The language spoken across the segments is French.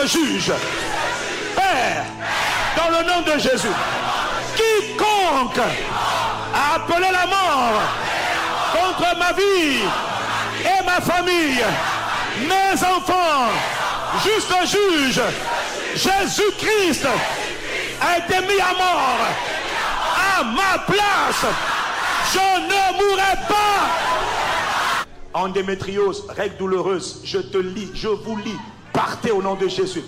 juste juge, Père, dans le nom de Jésus, quiconque a appelé la mort contre ma vie et ma famille, mes enfants, juste juge, Jésus-Christ a été mis à mort à ma place. Je ne mourrai pas. Endémétriose, règle douloureuse, je te lis, je vous lis, partez au nom de Jésus.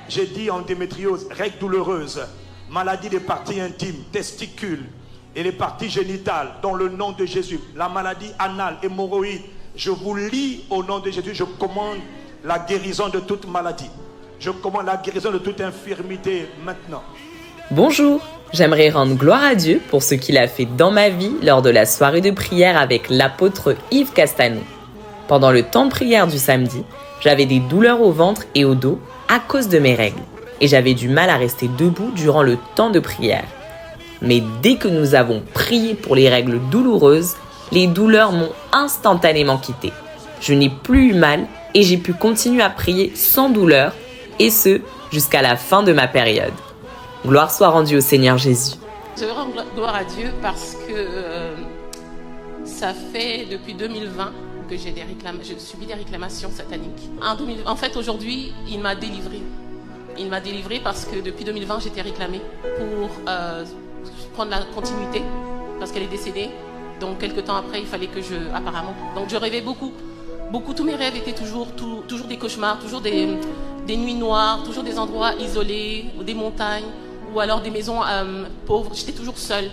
J'ai dit endémétriose, règle douloureuse, maladie des parties intimes, testicules et les parties génitales, dans le nom de Jésus. La maladie anale, hémorroïde, je vous lis au nom de Jésus, je commande la guérison de toute maladie. Je commande la guérison de toute infirmité maintenant. Bonjour, j'aimerais rendre gloire à Dieu pour ce qu'il a fait dans ma vie lors de la soirée de prière avec l'apôtre Yves Castanou. Pendant le temps de prière du samedi, j'avais des douleurs au ventre et au dos à cause de mes règles et j'avais du mal à rester debout durant le temps de prière. Mais dès que nous avons prié pour les règles douloureuses, les douleurs m'ont instantanément quitté. Je n'ai plus eu mal et j'ai pu continuer à prier sans douleur et ce, jusqu'à la fin de ma période. Gloire soit rendue au Seigneur Jésus. Je rends gloire à Dieu parce que ça fait depuis 2020 que je subis des réclamations sataniques. En fait, aujourd'hui, il m'a délivrée. Il m'a délivrée parce que depuis 2020, j'étais réclamée pour prendre la continuité parce qu'elle est décédée. Donc, quelques temps après, il fallait apparemment. Donc, je rêvais beaucoup. Tous mes rêves étaient toujours des cauchemars, toujours des nuits noires, toujours des endroits isolés, des montagnes, ou alors des maisons pauvres. J'étais toujours seule.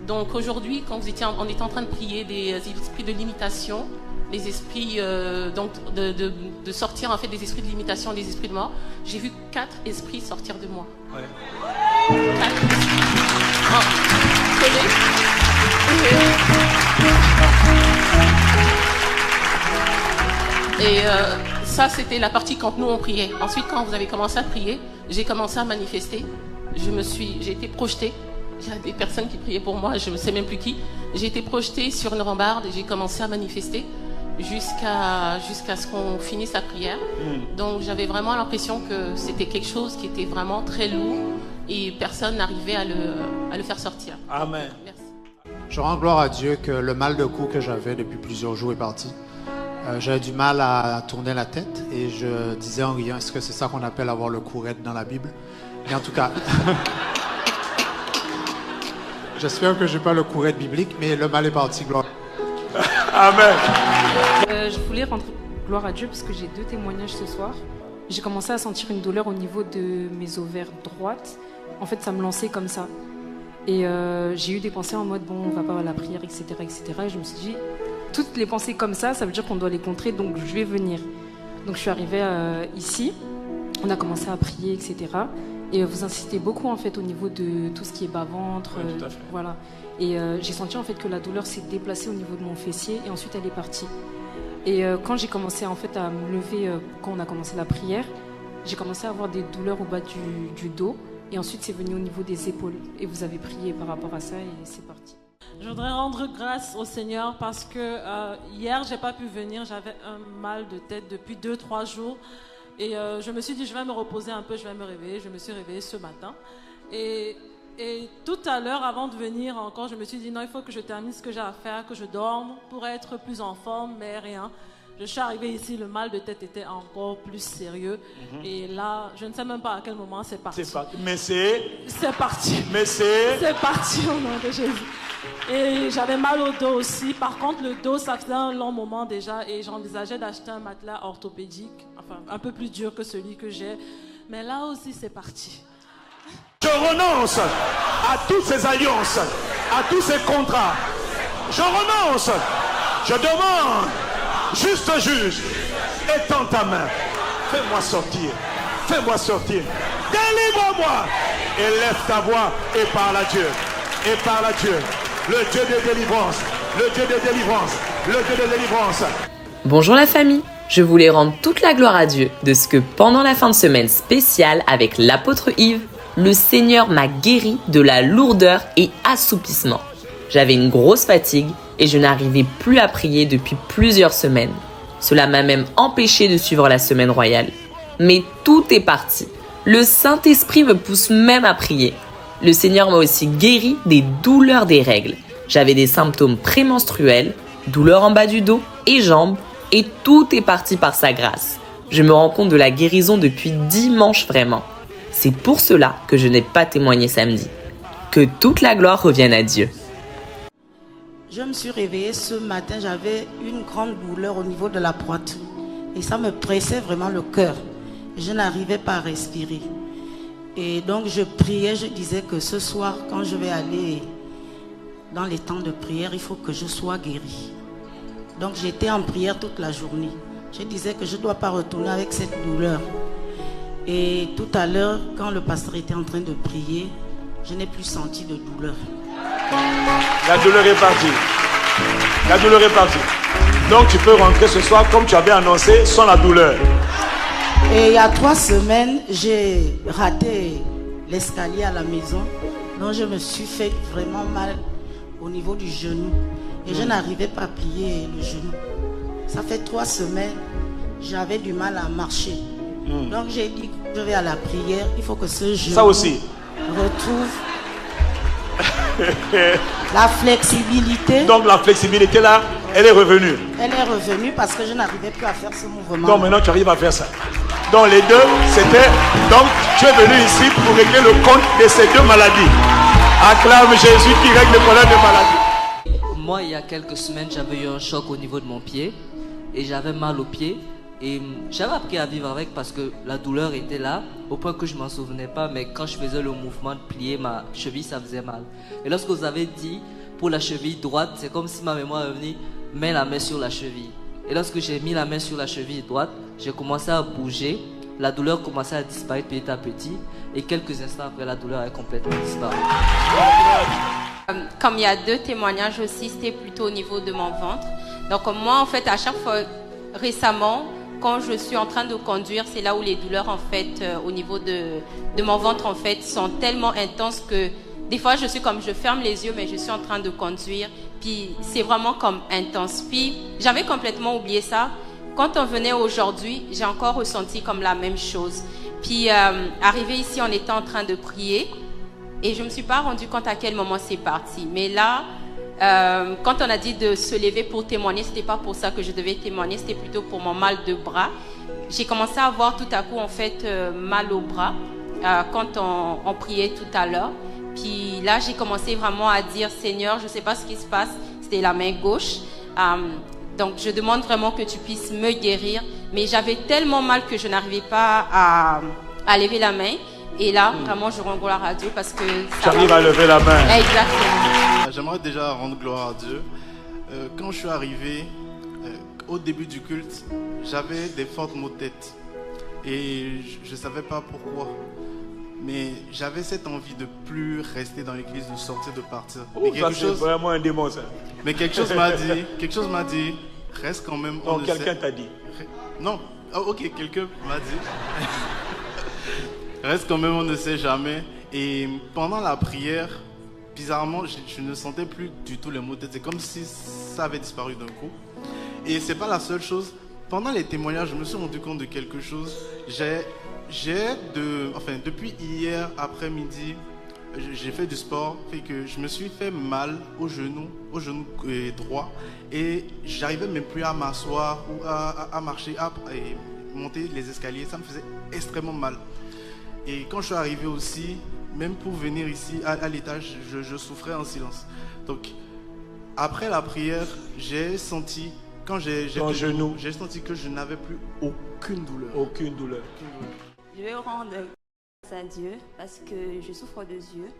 Donc aujourd'hui, quand on était en train de prier des esprits de limitation, les esprits de sortir en fait des esprits de limitation, des esprits de mort, j'ai vu 4 esprits sortir de moi. Ouais. 4 Et ça, c'était la partie quand nous on priait. Ensuite, quand vous avez commencé à prier, j'ai commencé à manifester. J'ai été projetée. Il y a des personnes qui priaient pour moi, je ne sais même plus qui. J'ai été projetée sur une rambarde et j'ai commencé à manifester jusqu'à ce qu'on finisse la prière. Donc j'avais vraiment l'impression que c'était quelque chose qui était vraiment très lourd et personne n'arrivait à le faire sortir. Amen. Merci. Je rends gloire à Dieu que le mal de cou que j'avais depuis plusieurs jours est parti. J'avais du mal à tourner la tête et je disais en riant, est-ce que c'est ça qu'on appelle avoir le cou raide dans la Bible? Et en tout cas, j'espère que je n'ai pas le cou raide biblique, mais le mal est parti, gloire. Amen. Je voulais rendre gloire à Dieu parce que j'ai 2 témoignages ce soir. J'ai commencé à sentir une douleur au niveau de mes ovaires droites. En fait, ça me lançait comme ça. Et j'ai eu des pensées en mode, bon, on va pas à la prière, etc., etc. Et je me suis dit, toutes les pensées comme ça veut dire qu'on doit les contrer, donc je vais venir. Donc je suis arrivée ici, on a commencé à prier, etc. Et vous insistez beaucoup en fait au niveau de tout ce qui est bas-ventre, oui, tout à fait. Voilà. Et j'ai senti en fait que la douleur s'est déplacée au niveau de mon fessier et ensuite elle est partie. Et quand j'ai commencé en fait à me lever, quand on a commencé la prière, j'ai commencé à avoir des douleurs au bas du dos et ensuite c'est venu au niveau des épaules. Et vous avez prié par rapport à ça et c'est parti. Je voudrais rendre grâce au Seigneur parce que hier, j'ai pas pu venir. J'avais un mal de tête depuis 2-3 jours. Et je me suis dit, je vais me reposer un peu, je vais me réveiller. Je me suis réveillée ce matin. Et tout à l'heure, avant de venir encore, je me suis dit, non, il faut que je termine ce que j'ai à faire, que je dorme pour être plus en forme, mais rien. Je suis arrivée ici, le mal de tête était encore plus sérieux. Et là, je ne sais même pas à quel moment c'est parti. C'est parti. Mais c'est parti. C'est parti au nom de Jésus. Et j'avais mal au dos aussi. Par contre, le dos, ça faisait un long moment déjà. Et j'envisageais d'acheter un matelas orthopédique, enfin un peu plus dur que celui que j'ai. Mais là aussi, c'est parti. Je renonce à toutes ces alliances, à tous ces contrats. Je renonce. Je demande, juste juge, étends ta main. Fais-moi sortir. Fais-moi sortir. Délivre-moi. Et lève ta voix et parle à Dieu. Et parle à Dieu. Le Dieu de délivrance. Le Dieu de délivrance. Le Dieu de délivrance. Bonjour la famille. Je voulais rendre toute la gloire à Dieu de ce que pendant la fin de semaine spéciale avec l'apôtre Yves, le Seigneur m'a guéri de la lourdeur et assoupissement. J'avais une grosse fatigue et je n'arrivais plus à prier depuis plusieurs semaines. Cela m'a même empêché de suivre la semaine royale. Mais tout est parti. Le Saint-Esprit me pousse même à prier. Le Seigneur m'a aussi guéri des douleurs des règles. J'avais des symptômes prémenstruels, douleurs en bas du dos et jambes, et tout est parti par sa grâce. Je me rends compte de la guérison depuis dimanche vraiment. C'est pour cela que je n'ai pas témoigné samedi. Que toute la gloire revienne à Dieu. Je me suis réveillée ce matin, j'avais une grande douleur au niveau de la poitrine. Et ça me pressait vraiment le cœur. Je n'arrivais pas à respirer. Et donc je priais, je disais que ce soir, quand je vais aller dans les temps de prière, il faut que je sois guérie. Donc j'étais en prière toute la journée. Je disais que je ne dois pas retourner avec cette douleur. Et tout à l'heure, quand le pasteur était en train de prier, je n'ai plus senti de douleur. La douleur est partie. La douleur est partie. Donc tu peux rentrer ce soir comme tu avais annoncé sans la douleur. Et il y a 3 semaines, j'ai raté l'escalier à la maison. Donc je me suis fait vraiment mal au niveau du genou. Et je n'arrivais pas à plier le genou. Ça fait 3 semaines, j'avais du mal à marcher. Donc j'ai dit, je vais à la prière, il faut que ce genou ça aussi retrouve la flexibilité. Donc la flexibilité là, elle est revenue. Elle est revenue parce que je n'arrivais plus à faire ce mouvement. Donc maintenant tu arrives à faire ça. Donc les deux, c'était... Donc tu es venu ici pour régler le compte de ces 2 maladies. Acclame Jésus qui règle le problème de maladie. Moi, il y a quelques semaines, j'avais eu un choc au niveau de mon pied. Et j'avais mal au pied. Et j'avais appris à vivre avec parce que la douleur était là, au point que je ne m'en souvenais pas. Mais quand je faisais le mouvement de plier ma cheville, ça faisait mal. Et lorsque vous avez dit, pour la cheville droite, c'est comme si ma mémoire est venue, mets la main sur la cheville. Et lorsque j'ai mis la main sur la cheville droite, j'ai commencé à bouger. La douleur commençait à disparaître petit à petit. Et quelques instants après, la douleur a complètement disparu. Comme il y a 2 témoignages aussi, c'était plutôt au niveau de mon ventre. Donc moi, en fait, à chaque fois, récemment, quand je suis en train de conduire, c'est là où les douleurs, en fait, au niveau de mon ventre, en fait, sont tellement intenses que des fois, je suis comme, je ferme les yeux, mais je suis en train de conduire. Puis c'est vraiment comme intense. Puis j'avais complètement oublié ça. Quand on venait aujourd'hui, j'ai encore ressenti comme la même chose. Puis arrivé ici, on était en train de prier. Et je ne me suis pas rendu compte à quel moment c'est parti. Mais là, quand on a dit de se lever pour témoigner, ce n'était pas pour ça que je devais témoigner, c'était plutôt pour mon mal de bras. J'ai commencé à avoir tout à coup en fait mal au bras quand on priait tout à l'heure. Puis là, j'ai commencé vraiment à dire, Seigneur, je ne sais pas ce qui se passe. C'était la main gauche. Donc, je demande vraiment que tu puisses me guérir. Mais j'avais tellement mal que je n'arrivais pas à lever la main. Et là, vraiment, je rends gloire à Dieu parce que... Tu arrives à lever la main. Exactement. J'aimerais déjà rendre gloire à Dieu. Quand je suis arrivé, au début du culte, j'avais des fortes maux de tête. Et je ne savais pas pourquoi. Mais j'avais cette envie de plus rester dans l'église, de sortir, de partir. Mais ça, c'est vraiment un démon, ça. Mais quelque chose m'a dit, reste quand même... Non, quelqu'un t'a dit. Non, ok, quelqu'un m'a dit. Reste quand même, on ne sait jamais. Et pendant la prière, bizarrement, je ne sentais plus du tout les maux de tête. C'est comme si ça avait disparu d'un coup. Et c'est pas la seule chose. Pendant les témoignages, je me suis rendu compte de quelque chose. Depuis hier après-midi, j'ai fait du sport, fait que je me suis fait mal au genou droit. Et j'arrivais même plus à m'asseoir ou à marcher, et monter les escaliers. Ça me faisait extrêmement mal. Et quand je suis arrivé aussi, même pour venir ici à l'étage, je souffrais en silence. Donc, après la prière, j'ai senti, quand j'ai senti que je n'avais plus aucune douleur. Aucune douleur. Je vais rendre grâce à Dieu parce que je souffre de yeux.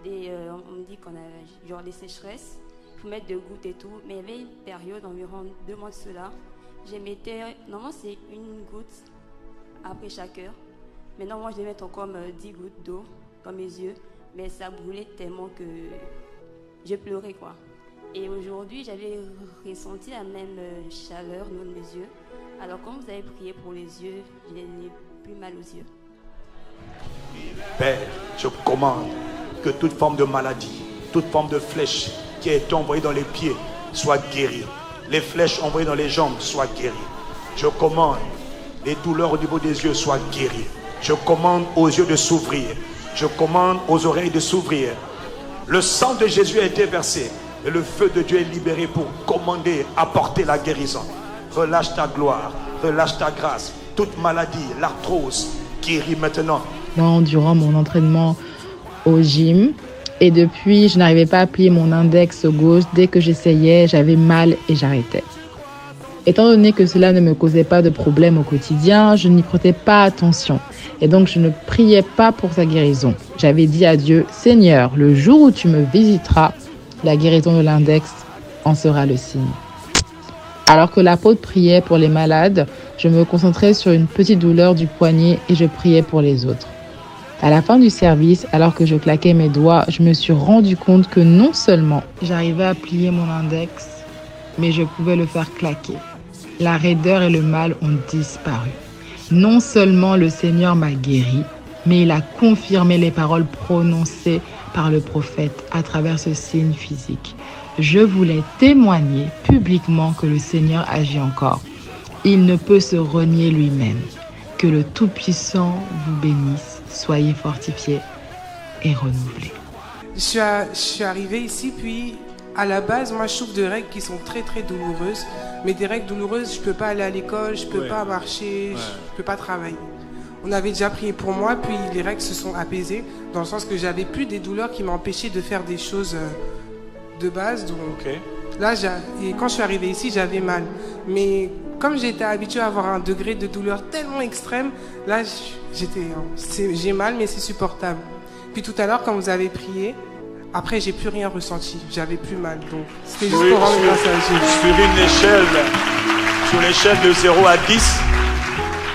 On me dit qu'on a genre des sécheresses, il faut mettre des gouttes et tout. Mais il y avait une période, environ 2 mois de cela, normalement c'est une goutte après chaque heure. Maintenant, moi, je devais mettre comme 10 gouttes d'eau dans mes yeux, mais ça brûlait tellement que je pleurais, quoi. Et aujourd'hui, j'avais ressenti la même chaleur dans mes yeux. Alors, quand vous avez prié pour les yeux, je n'ai plus mal aux yeux. Père, je commande que toute forme de maladie, toute forme de flèche qui a été envoyée dans les pieds soit guérie. Les flèches envoyées dans les jambes soient guéries. Je commande les douleurs au niveau des yeux soient guéries. Je commande aux yeux de s'ouvrir. Je commande aux oreilles de s'ouvrir. Le sang de Jésus a été versé. Et le feu de Dieu est libéré pour commander, apporter la guérison. Relâche ta gloire, relâche ta grâce. Toute maladie, l'arthrose, guérit maintenant. Durant mon entraînement au gym, et depuis, je n'arrivais pas à plier mon index gauche. Dès que j'essayais, j'avais mal et j'arrêtais. Étant donné que cela ne me causait pas de problème au quotidien, je n'y prêtais pas attention. Et donc, je ne priais pas pour sa guérison. J'avais dit à Dieu, « Seigneur, le jour où tu me visiteras, la guérison de l'index en sera le signe. » Alors que l'apôtre priait pour les malades, je me concentrais sur une petite douleur du poignet et je priais pour les autres. À la fin du service, alors que je claquais mes doigts, je me suis rendu compte que non seulement j'arrivais à plier mon index, mais je pouvais le faire claquer. La raideur et le mal ont disparu. Non seulement le Seigneur m'a guéri, mais il a confirmé les paroles prononcées par le prophète à travers ce signe physique. Je voulais témoigner publiquement que le Seigneur agit encore. Il ne peut se renier lui-même. Que le Tout-Puissant vous bénisse. Soyez fortifiés et renouvelés. Je suis arrivée ici, puis à la base, moi je souffre de règles qui sont très très douloureuses. Mais des règles douloureuses, je ne peux pas aller à l'école, je ne peux pas marcher, je ne peux pas travailler. On avait déjà prié pour moi, puis les règles se sont apaisées, dans le sens que j'avais plus des douleurs qui m'empêchaient de faire des choses de base. Donc là, et quand je suis arrivée ici, j'avais mal. Mais comme j'étais habituée à avoir un degré de douleur tellement extrême, là, j'ai mal, mais c'est supportable. Puis tout à l'heure, quand vous avez prié, après, j'ai plus rien ressenti. J'avais plus mal. Donc, c'était juste pour rendre grâce à Dieu. Sur l'échelle de 0 à 10,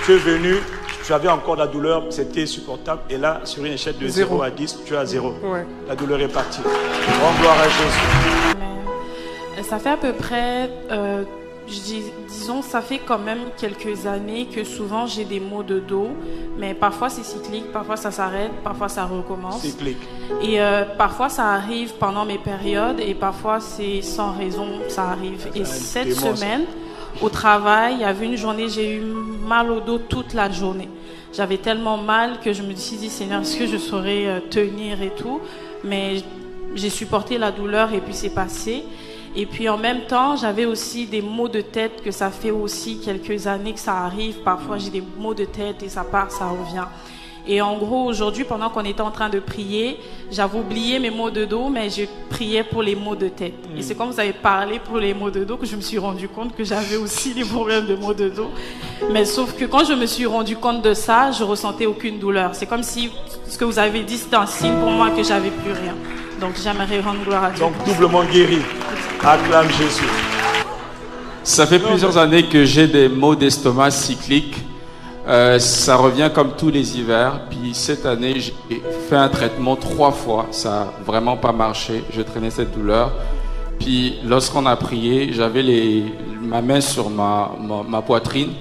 tu es venu, tu avais encore la douleur, c'était supportable. Et là, sur une échelle de 0 à 10, tu es à 0. Ouais. La douleur est partie. Rends gloire à Jésus. Ça fait à peu près, disons, ça fait quand même quelques années que souvent j'ai des maux de dos. Mais parfois c'est cyclique, parfois ça s'arrête, parfois ça recommence. Cyclique. Et parfois ça arrive pendant mes périodes et parfois c'est sans raison, ça arrive. Et cette semaine, au travail, il y avait une journée, j'ai eu mal au dos toute la journée. J'avais tellement mal que je me suis dit, Seigneur, est-ce que je saurais tenir et tout? Mais j'ai supporté la douleur et puis c'est passé. Et puis en même temps, j'avais aussi des maux de tête que ça fait aussi quelques années que ça arrive. Parfois, j'ai des maux de tête et ça part, ça revient. Et en gros, aujourd'hui, pendant qu'on était en train de prier, j'avais oublié mes maux de dos, mais je priais pour les maux de tête. Et c'est quand vous avez parlé pour les maux de dos que je me suis rendu compte que j'avais aussi des problèmes de maux de dos. Mais sauf que quand je me suis rendu compte de ça, je ressentais aucune douleur. C'est comme si ce que vous avez dit, c'était un signe pour moi que j'avais plus rien. Donc j'aimerais rendre gloire à Dieu. Donc doublement guéri. Acclame Jésus. Ça fait plusieurs années que j'ai des maux d'estomac cycliques. Ça revient comme tous les hivers. Puis cette année, j'ai fait un traitement 3 fois. Ça n'a vraiment pas marché. Je traînais cette douleur. Puis lorsqu'on a prié, j'avais ma main sur ma poitrine.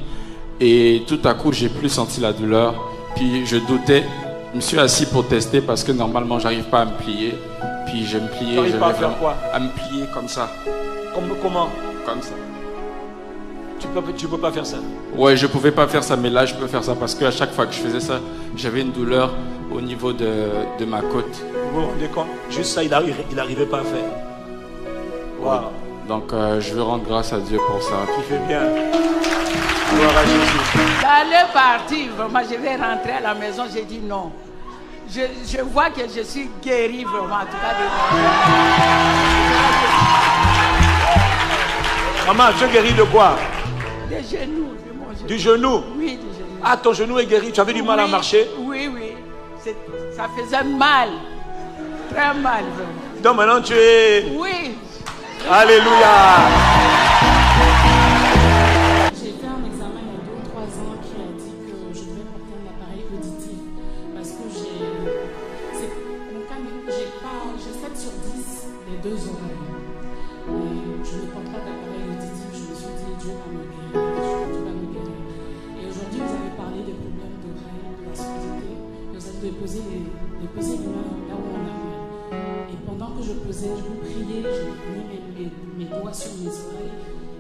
Et tout à coup, j'ai plus senti la douleur. Puis je doutais. Je me suis assis pour tester parce que normalement, j'arrive pas à me plier. Puis je me pliais. Tu n'arrives pas à faire quoi? À me plier comme ça. Comment? Comme ça. Tu peux pas faire ça? Ouais, je pouvais pas faire ça, mais là je peux faire ça parce qu'à chaque fois que je faisais ça, j'avais une douleur au niveau de ma côte. Vous vous rendez compte? Juste ça, il n'arrivait pas à faire. Wow. Ouais. Donc je veux rendre grâce à Dieu pour ça. Tu fais bien. Gloire à Jésus. J'allais partir, vraiment, je vais rentrer à la maison, j'ai dit non. Je vois que je suis guérie vraiment, en tout cas de Maman, tu es guérie de quoi? Des genoux, de mon genou. Du genou? Oui, du genou. Ah, ton genou est guéri, tu avais du mal à marcher? Oui. Ça faisait mal. Très mal, vraiment. Donc maintenant tu es... Oui. Alléluia. J'ai fait un examen il y a 2 ou 3 ans qui a dit que je devais porter un appareil auditif parce que j'ai 7 sur 10 les 2 oreilles. Et je ne porte pas d'appareil auditif. Je me suis dit, Dieu va me guérir. Et aujourd'hui, vous avez parlé des problèmes d'oreilles, de la surdité. Vous avez déposé les mains là où on a mal. Et pendant que je posais, je vous priais, je mis mes doigts sur mes oreilles.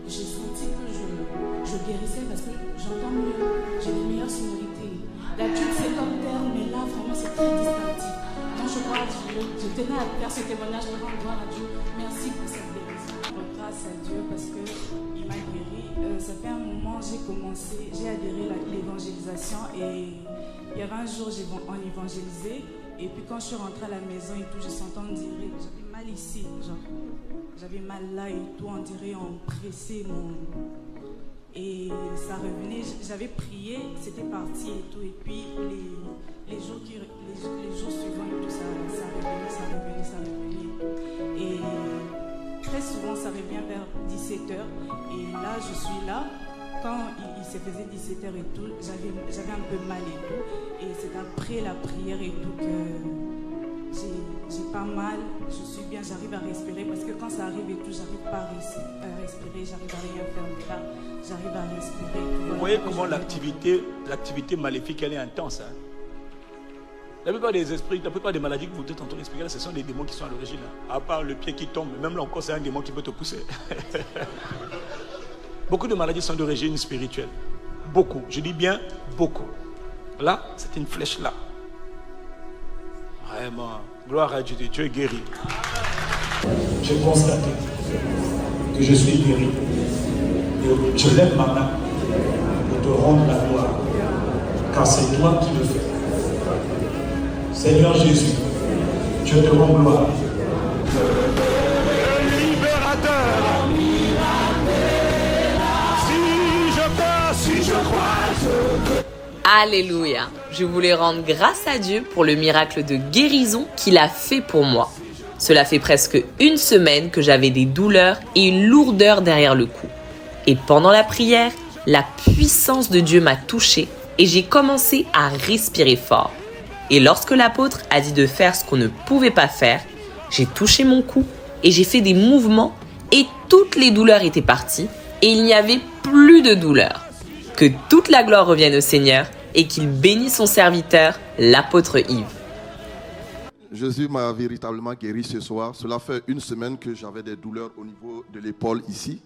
j'ai senti que je guérissais parce que j'entends mieux, j'ai des meilleures sonorités. D'habitude c'est comme terre, mais là vraiment c'est très distinctif. Donc je crois à Dieu, je tenais à faire ce témoignage pour rendre gloire à Dieu. Merci pour cette guérison. Grâce à Dieu parce qu'il m'a guéri. Ça fait un moment, j'ai adhéré à l'évangélisation et il y avait un jour on évangélisait et puis quand je suis rentrée à la maison et tout, je sentais on dirait, j'avais mal ici, genre j'avais mal là et tout, on dirait on pressait et ça revenait, j'avais prié, c'était parti et tout et puis les jours suivants et tout, ça revenait et très souvent ça revient vers 17h et là je suis là. Quand il se faisait 17h et tout, j'avais un peu mal et tout. Et c'est après la prière et tout que j'ai pas mal, je suis bien, j'arrive à respirer. Parce que quand ça arrive et tout, j'arrive pas à respirer, j'arrive à rien faire. Mais là, j'arrive à respirer. Vous voyez comment l'activité maléfique, elle est intense. Hein? La plupart des esprits, la plupart des maladies que vous êtes en train d'expliquer, ce sont des démons qui sont à l'origine. À part le pied qui tombe, même là encore, c'est un démon qui peut te pousser. Beaucoup de maladies sont d'origine spirituelle. Beaucoup. Je dis bien beaucoup. Là, c'est une flèche là. Vraiment. Gloire à Dieu. Tu es guéri. J'ai constaté que je suis guéri. Et je lève ma main pour te rendre la gloire. Car c'est toi qui le fais. Seigneur Jésus, je te rends gloire. Le libérateur. Alléluia. Je voulais rendre grâce à Dieu pour le miracle de guérison qu'il a fait pour moi. Cela fait presque une semaine que j'avais des douleurs et une lourdeur derrière le cou. Et pendant la prière, la puissance de Dieu m'a touchée et j'ai commencé à respirer fort. Et lorsque l'apôtre a dit de faire ce qu'on ne pouvait pas faire, j'ai touché mon cou et j'ai fait des mouvements et toutes les douleurs étaient parties et il n'y avait plus de douleur. Que toute la gloire revienne au Seigneur et qu'il bénisse son serviteur, l'apôtre Yves. Jésus m'a véritablement guéri ce soir. Cela fait une semaine que j'avais des douleurs au niveau de l'épaule ici,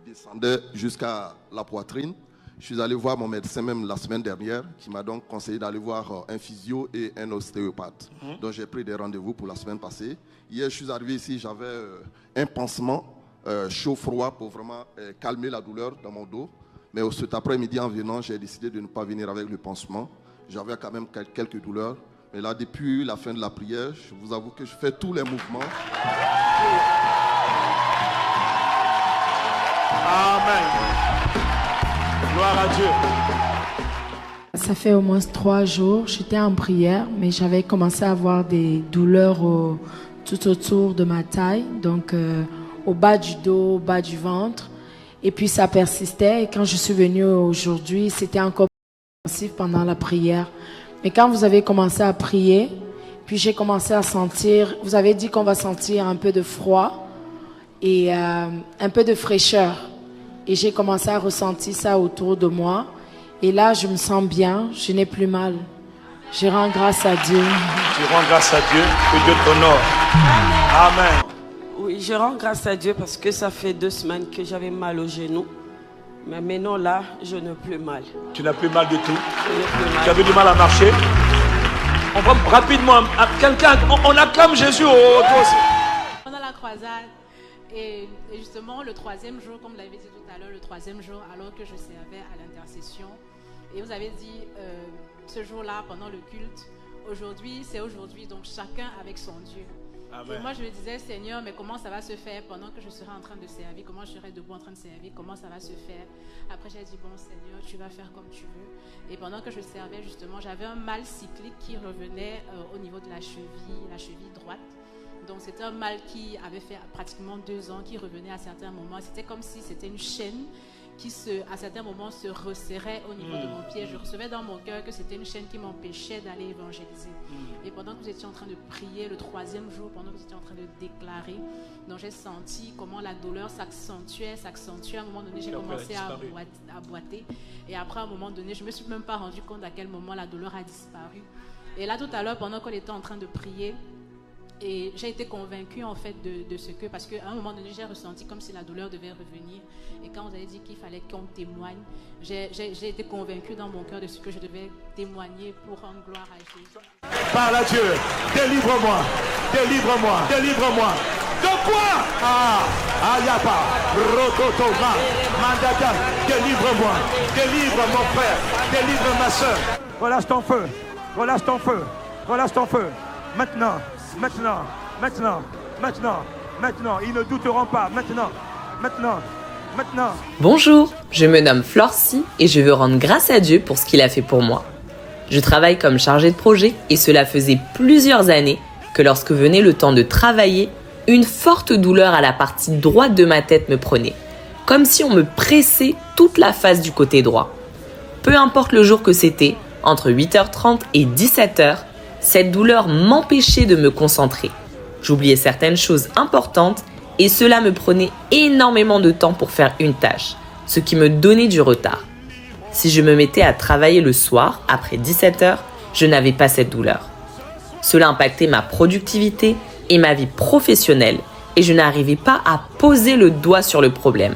descendait jusqu'à la poitrine. Je suis allé voir mon médecin même la semaine dernière, qui m'a donc conseillé d'aller voir un physio et un ostéopathe. Donc j'ai pris des rendez-vous pour la semaine passée. Hier, je suis arrivé ici, j'avais un pansement chaud-froid pour vraiment calmer la douleur dans mon dos. Mais cet après-midi, en venant, j'ai décidé de ne pas venir avec le pansement. J'avais quand même quelques douleurs. Mais là, depuis la fin de la prière, je vous avoue que je fais tous les mouvements. Amen. Gloire à Dieu. Ça fait au moins 3 jours, j'étais en prière, mais j'avais commencé à avoir des douleurs tout autour de ma taille, donc au bas du dos, au bas du ventre. Et puis ça persistait. Et quand je suis venue aujourd'hui, c'était encore plus intensif pendant la prière. Mais quand vous avez commencé à prier, puis j'ai commencé à sentir, vous avez dit qu'on va sentir un peu de froid et un peu de fraîcheur. Et j'ai commencé à ressentir ça autour de moi. Et là, je me sens bien, je n'ai plus mal. Je rends grâce à Dieu. Tu rends grâce à Dieu, que Dieu t'honore. Amen. Oui, je rends grâce à Dieu parce que ça fait 2 semaines que j'avais mal au genou. Mais maintenant là, je n'ai plus mal. Tu n'as plus mal du tout. Je n'ai plus mal. Tu avais du mal à marcher. On va rapidement, quelqu'un, on acclame Jésus au Pendant la croisade, et justement le 3e jour, comme vous l'avez dit tout à l'heure, le 3e jour, alors que je servais à l'intercession, et vous avez dit ce jour-là, pendant le culte, aujourd'hui, c'est aujourd'hui, donc chacun avec son Dieu. Amen. Et moi je me disais, Seigneur, mais comment ça va se faire pendant que je serai en train de servir? Comment je serai debout en train de servir? Comment ça va se faire? Après j'ai dit, bon Seigneur, tu vas faire comme tu veux. Et pendant que je servais justement, j'avais un mal cyclique qui revenait au niveau de la cheville droite. Donc c'était un mal qui avait fait pratiquement 2 ans, qui revenait à certains moments. C'était comme si c'était une chaîne qui à certains moments se resserrait au niveau de mon pied. Je recevais dans mon cœur que c'était une chaîne qui m'empêchait d'aller évangéliser. Et pendant que vous étiez en train de prier, le 3e jour, pendant que vous étiez en train de déclarer, donc j'ai senti comment la douleur s'accentuait. À un moment donné, j'ai commencé à boiter. Et après, à un moment donné, je ne me suis même pas rendu compte à quel moment la douleur a disparu. Et là, tout à l'heure, pendant qu'on était en train de prier, Et j'ai été convaincue en fait de ce que, parce qu'à un moment donné, j'ai ressenti comme si la douleur devait revenir. Et quand vous avez dit qu'il fallait qu'on témoigne, j'ai été convaincue dans mon cœur de ce que je devais témoigner pour rendre gloire à Jésus. Parle à Dieu, délivre-moi, délivre-moi, délivre-moi. De quoi? Ayapa, Rokotoma, Mandaka, délivre-moi, délivre mon frère, délivre ma soeur. Relâche ton feu, relâche ton feu, relâche ton feu. Maintenant, maintenant, maintenant, maintenant, maintenant, ils ne douteront pas, maintenant, maintenant, maintenant. Bonjour, je me nomme Florcy et je veux rendre grâce à Dieu pour ce qu'il a fait pour moi. Je travaille comme chargée de projet et cela faisait plusieurs années que lorsque venait le temps de travailler, une forte douleur à la partie droite de ma tête me prenait, comme si on me pressait toute la face du côté droit. Peu importe le jour que c'était, entre 8h30 et 17h, cette douleur m'empêchait de me concentrer. J'oubliais certaines choses importantes et cela me prenait énormément de temps pour faire une tâche, ce qui me donnait du retard. Si je me mettais à travailler le soir, après 17h, je n'avais pas cette douleur. Cela impactait ma productivité et ma vie professionnelle et je n'arrivais pas à poser le doigt sur le problème.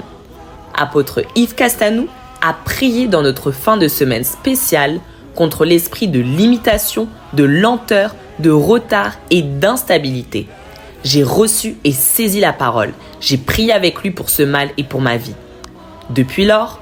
Apôtre Yves Castanou a prié dans notre fin de semaine spéciale contre l'esprit de limitation, de lenteur, de retard et d'instabilité. J'ai reçu et saisi la parole. J'ai prié avec lui pour ce mal et pour ma vie. Depuis lors,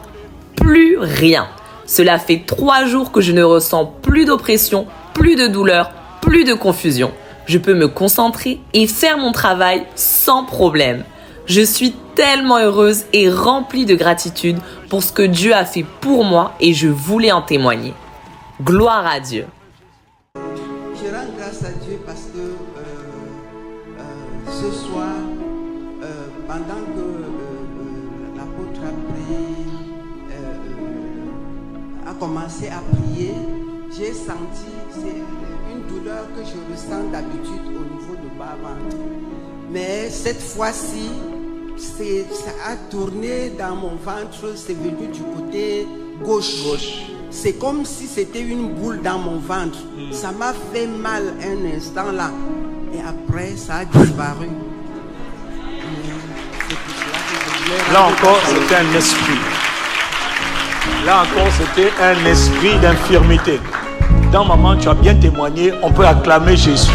plus rien. Cela fait 3 jours que je ne ressens plus d'oppression, plus de douleur, plus de confusion. Je peux me concentrer et faire mon travail sans problème. Je suis tellement heureuse et remplie de gratitude pour ce que Dieu a fait pour moi et je voulais en témoigner. Gloire à Dieu. Je rends grâce à Dieu parce que ce soir, pendant que l'apôtre a commencé à prier, j'ai senti une douleur que je ressens d'habitude au niveau de bas ventre. Mais cette fois-ci, ça a tourné dans mon ventre, c'est venu du côté gauche. C'est comme si c'était une boule dans mon ventre. Ça m'a fait mal un instant là. Et après, ça a disparu. Là encore, c'était un esprit. Là encore, c'était un esprit d'infirmité. Dans maman, tu as bien témoigné, on peut acclamer Jésus.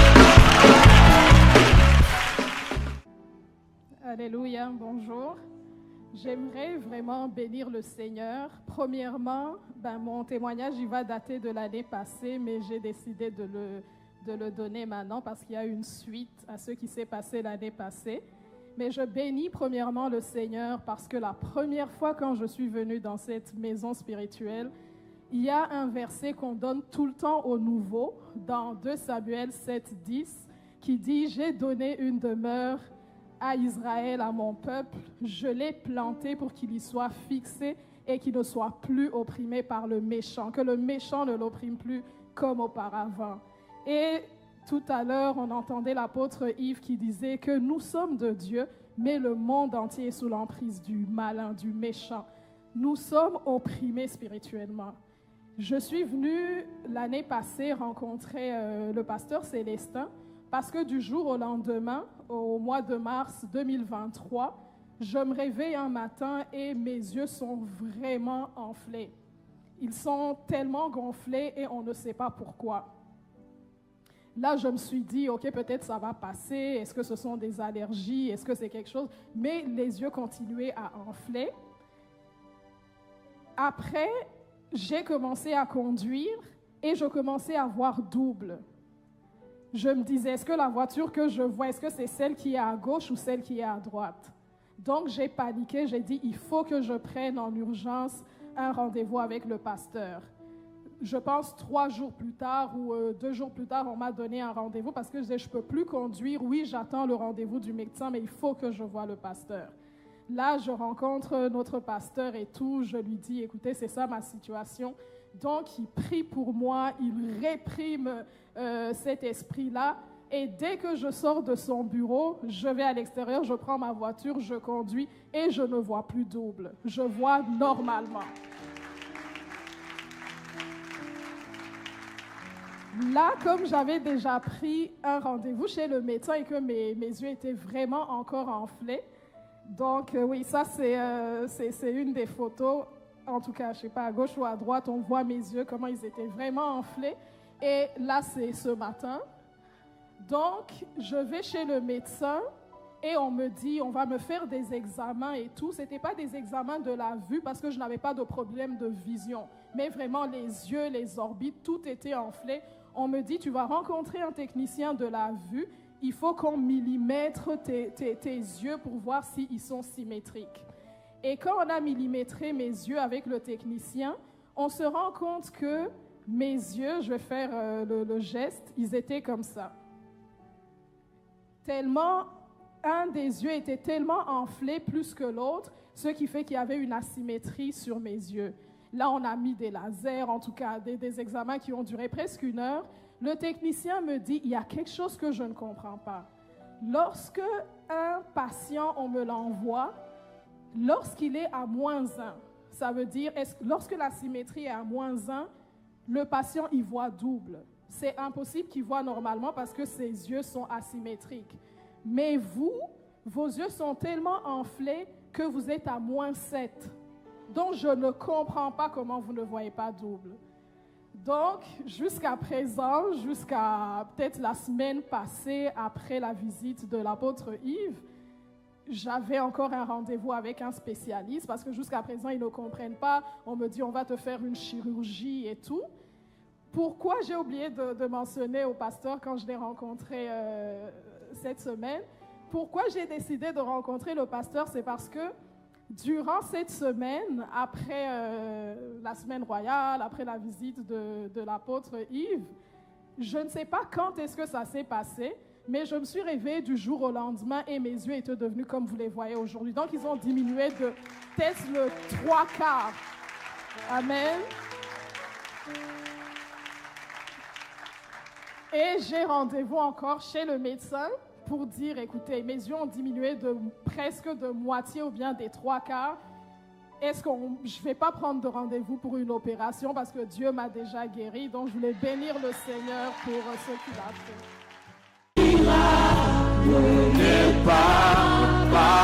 Alléluia, bonjour. J'aimerais vraiment bénir le Seigneur. Premièrement, mon témoignage il va dater de l'année passée, mais j'ai décidé de le donner maintenant parce qu'il y a une suite à ce qui s'est passé l'année passée. Mais je bénis premièrement le Seigneur parce que la première fois quand je suis venue dans cette maison spirituelle, il y a un verset qu'on donne tout le temps au nouveau dans 2 Samuel 7:10 qui dit « J'ai donné une demeure à Israël, à mon peuple, je l'ai planté pour qu'il y soit fixé et qu'il ne soit plus opprimé par le méchant, que le méchant ne l'opprime plus comme auparavant. » Et tout à l'heure, on entendait l'apôtre Yves qui disait que nous sommes de Dieu, mais le monde entier est sous l'emprise du malin, du méchant. Nous sommes opprimés spirituellement. Je suis venue l'année passée rencontrer le pasteur Célestin parce que du jour au lendemain, au mois de mars 2023, je me réveille un matin et mes yeux sont vraiment enflés. Ils sont tellement gonflés et on ne sait pas pourquoi. Là, je me suis dit, OK, peut-être ça va passer. Est-ce que ce sont des allergies? Est-ce que c'est quelque chose? Mais les yeux continuaient à enfler. Après, j'ai commencé à conduire et je commençais à voir double. Je me disais, est-ce que la voiture que je vois, est-ce que c'est celle qui est à gauche ou celle qui est à droite? Donc, j'ai paniqué, j'ai dit, il faut que je prenne en urgence un rendez-vous avec le pasteur. Je pense 3 jours plus tard ou 2 jours plus tard, on m'a donné un rendez-vous parce que je disais, je ne peux plus conduire. Oui, j'attends le rendez-vous du médecin, mais il faut que je voie le pasteur. Là, je rencontre notre pasteur et tout. Je lui dis, écoutez, c'est ça ma situation. Donc, il prie pour moi, il réprime cet esprit-là. Et dès que je sors de son bureau, je vais à l'extérieur, je prends ma voiture, je conduis et je ne vois plus double. Je vois normalement. Là, comme j'avais déjà pris un rendez-vous chez le médecin et que mes yeux étaient vraiment encore enflés, donc oui, ça c'est une des photos, en tout cas, je ne sais pas, à gauche ou à droite, on voit mes yeux, comment ils étaient vraiment enflés. Et là, c'est ce matin. Donc, je vais chez le médecin et on me dit, on va me faire des examens et tout. Ce n'était pas des examens de la vue parce que je n'avais pas de problème de vision, mais vraiment les yeux, les orbites, tout était enflé. On me dit, tu vas rencontrer un technicien de la vue, il faut qu'on millimètre tes yeux pour voir s'ils sont symétriques. Et quand on a millimétré mes yeux avec le technicien, on se rend compte que mes yeux, je vais faire le geste, ils étaient comme ça. Tellement, un des yeux était tellement enflé plus que l'autre, ce qui fait qu'il y avait une asymétrie sur mes yeux. Là, on a mis des lasers, en tout cas des examens qui ont duré presque 1 heure. Le technicien me dit, il y a quelque chose que je ne comprends pas. Lorsque un patient, on me l'envoie, lorsqu'il est à -1, ça veut dire, lorsque la symétrie est à -1, le patient, il voit double. C'est impossible qu'il voit normalement parce que ses yeux sont asymétriques. Mais vous, vos yeux sont tellement enflés que vous êtes à -7. Donc, je ne comprends pas comment vous ne voyez pas double. Donc, jusqu'à présent, jusqu'à peut-être la semaine passée, après la visite de l'apôtre Yves, j'avais encore un rendez-vous avec un spécialiste parce que jusqu'à présent, ils ne comprennent pas. On me dit, on va te faire une chirurgie et tout. Pourquoi j'ai oublié de mentionner au pasteur quand je l'ai rencontré cette semaine? Pourquoi j'ai décidé de rencontrer le pasteur? C'est parce que durant cette semaine, après la semaine royale, après la visite de l'apôtre Yves, je ne sais pas quand est-ce que ça s'est passé, mais je me suis réveillée du jour au lendemain et mes yeux étaient devenus comme vous les voyez aujourd'hui. Donc, ils ont diminué de peut-être le 3/4. Amen. Et j'ai rendez-vous encore chez le médecin pour dire, écoutez, mes yeux ont diminué de presque de moitié ou bien des 3/4. Est-ce que je ne vais pas prendre de rendez-vous pour une opération parce que Dieu m'a déjà guéri. Donc, je voulais bénir le Seigneur pour ce qu'il a fait. N'est pas